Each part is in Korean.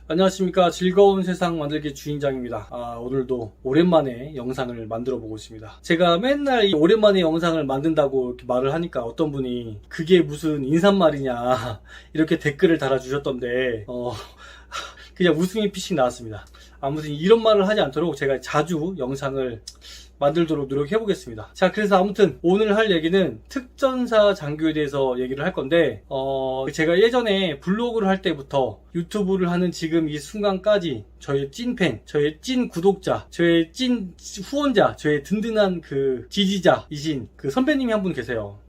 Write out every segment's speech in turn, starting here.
안녕하십니까. 즐거운 세상 만들기 주인장입니다. 오늘도 오랜만에 영상을 만들어 보고 있습니다. 제가 맨날 이 오랜만에 영상을 만든다고 이렇게 말을 하니까 어떤 분이 그게 무슨 인사말이냐 이렇게 댓글을 달아주셨던데 그냥 웃음이 피식 나왔습니다. 아무튼 이런 말을 하지 않도록 제가 자주 영상을 만들도록 노력해 보겠습니다. 자, 그래서 아무튼 오늘 할 얘기는 특전사 장교에 대해서 얘기를 할 건데 제가 예전에 블로그를 할 때부터 유튜브를 하는 지금 이 순간까지 저의 찐팬, 저의 찐 구독자, 저의 찐 후원자, 저의 든든한 그 지지자이신 그 선배님이 한 분 계세요.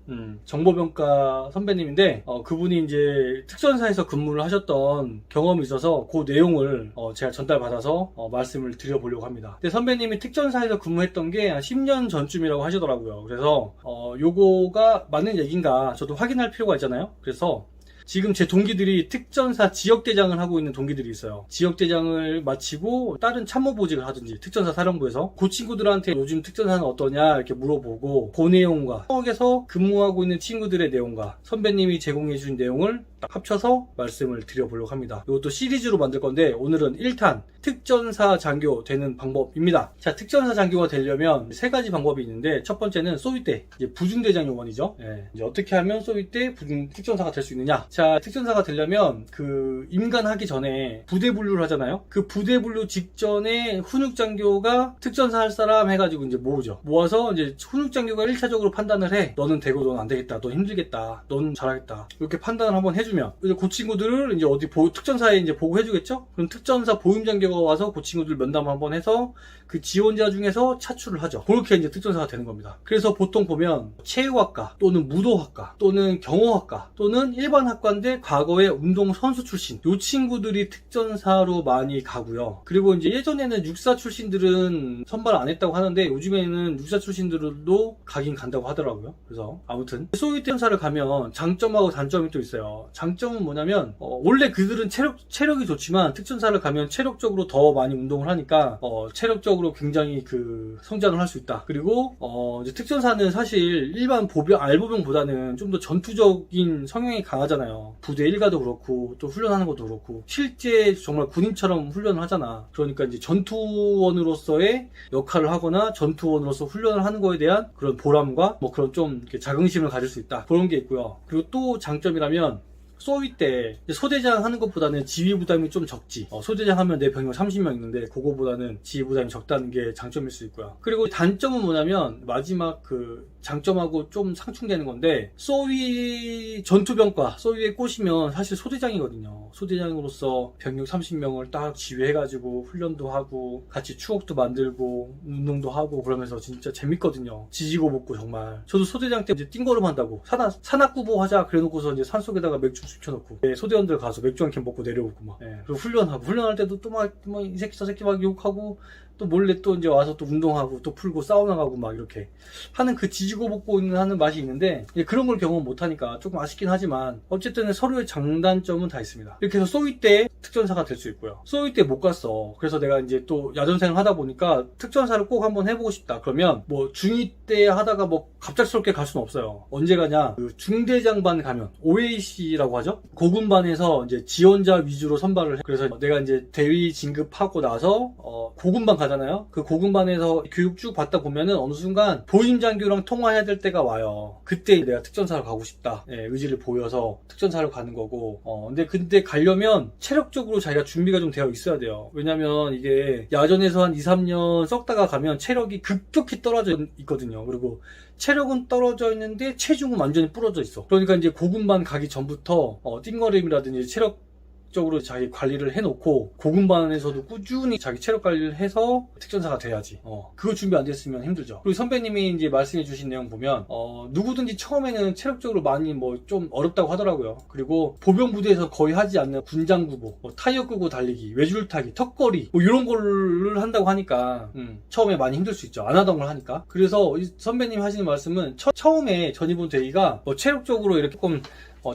정보병과 선배님인데 그분이 이제 특전사에서 근무를 하셨던 경험이 있어서 그 내용을 제가 전달받아서 말씀을 드려보려고 합니다. 근데 선배님이 특전사에서 근무했던 게 한 10년 전쯤이라고 하시더라고요. 그래서 요거가 맞는 얘기인가 저도 확인할 필요가 있잖아요. 그래서 지금 제 동기들이 특전사 지역대장을 하고 있는 동기들이 있어요. 지역대장을 마치고 다른 참모보직을 하든지 특전사 사령부에서 그 친구들한테 요즘 특전사는 어떠냐 이렇게 물어보고 그 내용과 서울에서 근무하고 있는 친구들의 내용과 선배님이 제공해준 내용을 딱 합쳐서 말씀을 드려보려고 합니다. 이것도 시리즈로 만들 건데 오늘은 1탄 특전사 장교 되는 방법입니다. 자, 특전사 장교가 되려면 세 가지 방법이 있는데 첫 번째는 소위대, 이제 부중대장 요원이죠. 이제 어떻게 하면 소위대 특전사가 될 수 있느냐. 자, 특전사가 되려면 그 임관하기 전에 부대 분류를 하잖아요. 그 부대 분류 직전에 훈육장교가 특전사 할 사람 해가지고 이제 모으죠. 모아서 이제 훈육장교가 1차적으로 판단을 해. 너는 되고 너는 안 되겠다. 넌 힘들겠다. 넌 잘하겠다. 이렇게 판단을 한번 해주면 이제 그 친구들을 이제 어디 특전사에 이제 보고해주겠죠. 그럼 특전사 보임장교가 와서 그 친구들 면담을 한번 해서 그 지원자 중에서 차출을 하죠. 그렇게 이제 특전사가 되는 겁니다. 그래서 보통 보면 체육학과 또는 무도학과 또는 경호학과 또는 일반학과인데 과거에 운동선수 출신 요 친구들이 특전사로 많이 가고요. 그리고 이제 예전에는 육사 출신들은 선발 안 했다고 하는데 요즘에는 육사 출신들도 가긴 간다고 하더라고요. 그래서 아무튼 소위 특전사를 가면 장점하고 단점이 또 있어요. 장점은 뭐냐면 원래 그들은 체력이 좋지만 특전사를 가면 체력적으로 더 많이 운동을 하니까 체력적으로 굉장히 그 성장을 할 수 있다. 그리고 이제 특전사는 사실 일반 알보병보다는 좀 더 전투적인 성향이 강하잖아요. 부대 일가도 그렇고 또 훈련하는 것도 그렇고 실제 정말 군인처럼 훈련을 하잖아. 그러니까 이제 전투원으로서의 역할을 하거나 전투원으로서 훈련을 하는 거에 대한 그런 보람과 뭐 그런 좀 이렇게 자긍심을 가질 수 있다. 그런 게 있고요. 그리고 또 장점이라면 소위 때 소대장 하는 것보다는 지휘 부담이 좀 적지. 소대장 하면 내 병력 30명 있는데 그거보다는 지휘 부담이 적다는 게 장점일 수 있고요. 그리고 단점은 뭐냐면 마지막 그 장점하고 좀 상충되는 건데 소위 전투병과 소위에 꼬시면 사실 소대장이거든요. 소대장으로서 병력 30명을 딱 지휘해가지고 훈련도 하고 같이 추억도 만들고 운동도 하고 그러면서 진짜 재밌거든요. 지지고 볶고 정말. 저도 소대장 때 이제 띵거름 한다고 산악구보 하자 그래놓고서 이제 산속에다가 맥주 시켜놓고 소대원들 가서 맥주 한 캔 먹고 내려오고 막 그리고 훈련할 때도 또 막 이 새끼 저 새끼 막 욕하고 또 몰래 또 이제 와서 또 운동하고 또 풀고 사우나 가고 막 이렇게 하는 그 지지고 볶고 하는 맛이 있는데 그런 걸 경험 못하니까 조금 아쉽긴 하지만 어쨌든 서로의 장단점은 다 있습니다. 이렇게 해서 소위 때 특전사가 될 수 있고요. 소위 때 못 갔어. 그래서 내가 이제 또 야전생을 하다 보니까 특전사를 꼭 한번 해보고 싶다. 그러면 뭐 중2 때 하다가 뭐 갑작스럽게 갈 수는 없어요. 언제 가냐? 그 중대장반 가면 OAC라고 하죠. 고군반에서 이제 지원자 위주로 선발을 해. 그래서 내가 이제 대위 진급하고 나서 고군반 가잖아요. 그 고군반에서 교육 쭉 받다 보면은 어느 순간 보임장교랑 통화해야 될 때가 와요. 그때 내가 특전사를 가고 싶다. 의지를 보여서 특전사를 가는 거고. 근데 가려면 체력적으로 자기가 준비가 좀 되어 있어야 돼요. 왜냐면 이게 야전에서 한 2, 3년 썩다가 가면 체력이 급격히 떨어져 있거든요. 그리고 체력은 떨어져 있는데 체중은 완전히 부러져 있어. 그러니까 이제 고군반 가기 전부터 띵거림이라든지 체력적으로 자기 관리를 해놓고 고군반에서도 꾸준히 자기 체력 관리를 해서 특전사가 돼야지. 그거 준비 안 됐으면 힘들죠. 그리고 선배님이 이제 말씀해 주신 내용 보면 누구든지 처음에는 체력적으로 많이 뭐 좀 어렵다고 하더라고요. 그리고 보병부대에서 거의 하지 않는 군장구보, 타이어 끄고 달리기, 외줄 타기, 턱걸이 뭐 이런 거를 한다고 하니까 처음에 많이 힘들 수 있죠. 안 하던 걸 하니까. 그래서 선배님 하시는 말씀은 처음에 전입원 대위가 뭐 체력적으로 이렇게 조금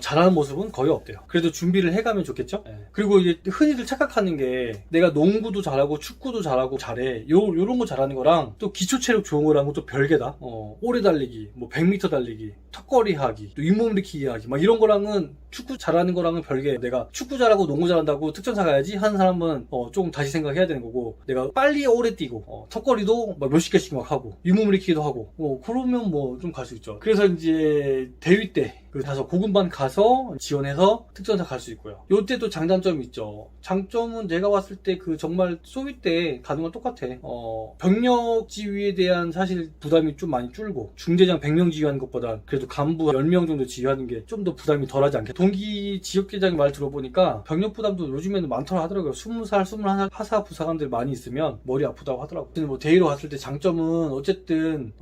잘하는 모습은 거의 없대요. 그래도 준비를 해가면 좋겠죠? 예. 그리고 이제 흔히들 착각하는 게 내가 농구도 잘하고 축구도 잘하고 잘해. 요런 거 잘하는 거랑 또 기초 체력 좋은 거랑은 또 별개다. 오래 달리기, 뭐 100m 달리기, 턱걸이 하기, 또 윗몸 일으키기 하기, 막 이런 거랑은 축구 잘하는 거랑은 별개. 내가 축구 잘하고 농구 잘한다고 특전사 가야지 하는 사람은 조금 다시 생각해야 되는 거고, 내가 빨리 오래 뛰고 턱걸이도 막 몇십 개씩 막 하고 윗몸 일으키기도 하고 그러면 뭐 좀 갈 수 있죠. 그래서 이제 대위 때 가서 고군반 가서 지원해서 특전사 갈 수 있고요. 요때도 장단점이 있죠. 장점은 내가 봤을 때 정말 소위 때 가는 건 똑같아. 병력 지휘에 대한 사실 부담이 좀 많이 줄고, 중대장 100명 지휘하는 것보다 그래도 간부 10명 정도 지휘하는 게 좀 더 부담이 덜하지 않게. 동기 지역대장 말 들어보니까 병력 부담도 요즘에는 많더라 하더라고요. 20살, 21살 하사 부사관들 많이 있으면 머리 아프다고 하더라고요. 뭐 대위로 갔을 때 장점은 어쨌든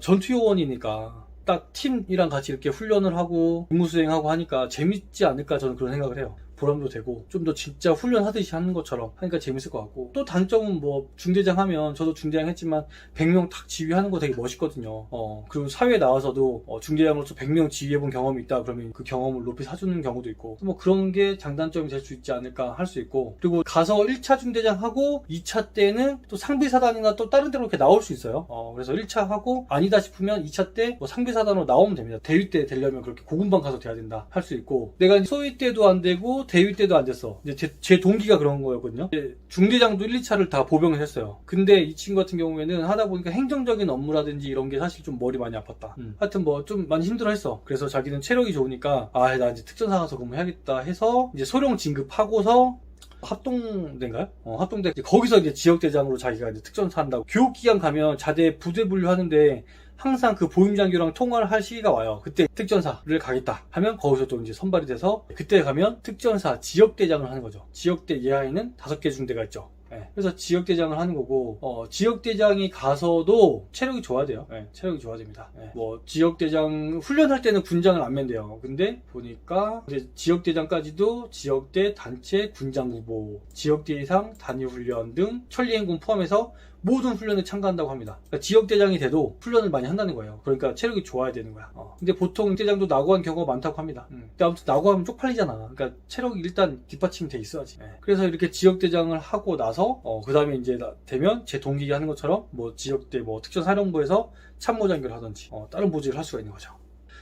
전투요원이니까 딱 팀이랑 같이 이렇게 훈련을 하고 임무 수행하고 하니까 재밌지 않을까, 저는 그런 생각을 해요. 보람도 되고 좀 더 진짜 훈련하듯이 하는 것처럼 하니까 재밌을 것 같고, 또 단점은 뭐 중대장 하면, 저도 중대장 했지만 100명 딱 지휘하는 거 되게 멋있거든요. 그리고 사회에 나와서도 중대장으로서 100명 지휘해본 경험이 있다 그러면 그 경험을 높이 사주는 경우도 있고, 뭐 그런 게 장단점이 될 수 있지 않을까 할 수 있고, 그리고 가서 1차 중대장 하고 2차 때는 또 상비사단이나 또 다른 데로 이렇게 나올 수 있어요. 그래서 1차 하고 아니다 싶으면 2차 때 뭐 상비사단으로 나오면 됩니다. 대위 때 되려면 그렇게 고군반 가서 돼야 된다 할 수 있고, 내가 소위 때도 안 되고 대위 때도 안 됐어. 이제 제 동기가 그런 거였거든요. 중대장도 1, 2차를 다 보병을 했어요. 근데 이 친구 같은 경우에는 하다 보니까 행정적인 업무라든지 이런 게 사실 좀 머리 많이 아팠다. 하여튼 뭐 좀 많이 힘들어 했어. 그래서 자기는 체력이 좋으니까 나 이제 특전사 가서 근무해야겠다 해서 이제 소령 진급하고서 합동대인가요? 합동대. 거기서 이제 지역대장으로 자기가 이제 특전사 한다고. 교육기간 가면 자대 부대 분류하는데 항상 그 보임장교랑 통화를 할 시기가 와요. 그때 특전사를 가겠다 하면 거기서 또 이제 선발이 돼서, 그때 가면 특전사 지역대장을 하는 거죠. 지역대 예하에는 5개 중대가 있죠. 그래서 지역대장을 하는 거고, 지역대장이 가서도 체력이 좋아야 돼요. 체력이 좋아야 됩니다. 뭐 지역대장 훈련할 때는 군장을 안 맨대요. 근데 보니까 이제 지역대장까지도 지역대 단체 군장 후보, 지역대 이상 단위 훈련 등 천리행군 포함해서 모든 훈련에 참가한다고 합니다. 그러니까 지역대장이 돼도 훈련을 많이 한다는 거예요. 그러니까 체력이 좋아야 되는 거야. 근데 보통 대장도 낙오한 경우가 많다고 합니다. 근데 아무튼 낙오하면 쪽팔리잖아. 그러니까 체력이 일단 뒷받침이 돼 있어야지. 그래서 이렇게 지역대장을 하고 나서 그 다음에 이제 되면 제 동기가 하는 것처럼 뭐 지역대 뭐 특전사령부에서 참모장교를 하든지 다른 보직을 할 수가 있는 거죠.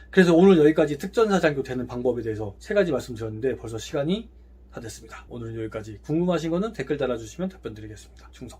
그래서 오늘 여기까지 특전사장교 되는 방법에 대해서 3가지 말씀드렸는데 벌써 시간이 다 됐습니다. 오늘은 여기까지. 궁금하신 거는 댓글 달아주시면 답변 드리겠습니다. 충성.